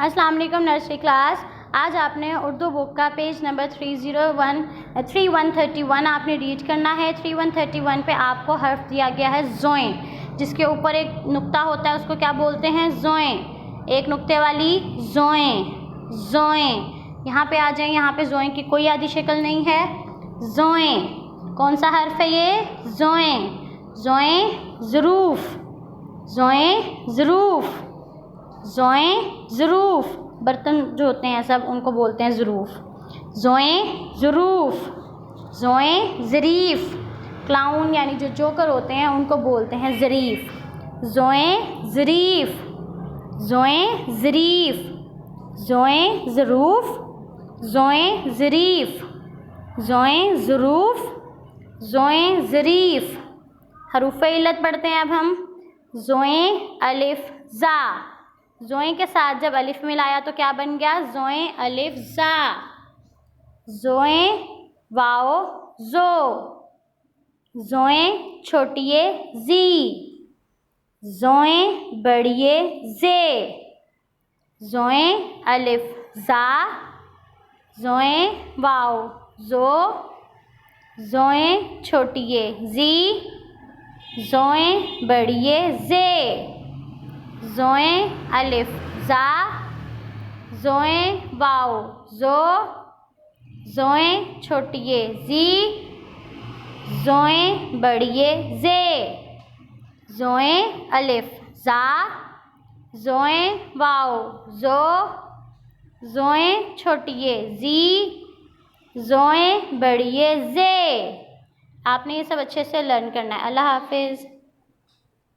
السلام علیکم nursery class. آج آپ نے اردو بک کا پیج نمبر 3131 آپ نے ریڈ کرنا ہے. 3131 پہ آپ کو حرف دیا گیا ہے زوئیں, جس کے اوپر ایک نقطہ ہوتا ہے, اس کو کیا بولتے ہیں؟ زوئیں. ایک نقطے والی زوئیں. زوئیں یہاں پہ آ جائیں. یہاں پہ زوئیں کی کوئی آدھی شکل نہیں ہے. زوئیں کون سا حرف ہے یہ؟ زوئیں. زوئیں ظروف. زوئیں ظروف. زوئیں ظروف. برتن جو ہوتے ہیں سب ان کو بولتے ہیں ظروف. زوئیں ظروف. زوئیں ظریف. کلاؤن یعنی جو جوکر ہوتے ہیں ان کو بولتے ہیں ظریف. زوئیں ظریف. زوئیں ظریف. زوئیں ظروف. زوئیں ظریف. زوئیں ظروف. زوئیں ظریف. حروف علت پڑھتے ہیں اب ہم. زوئیں الف زا. زوئیں کے ساتھ جب الف ملایا تو کیا بن گیا؟ زوئیں الف زا. زوئیں واو زو. زوئیں چھوٹیے زی. زوئیں بڑیے زے. زوئیں الف زا. زوئیں واو زو. زوئیں چھوٹیے زی. زوئیں بڑیے زے. زوئیں الف زا. زوئیں واو زو. زوئیں چھوٹیے زی. زوئیں بڑیے زے. زوئیں الف زا. زوئیں واو زو. زوئیں چھوٹیے زی. زوئیں بڑیے زے. آپ نے یہ سب اچھے سے لرن کرنا ہے. اللہ حافظ.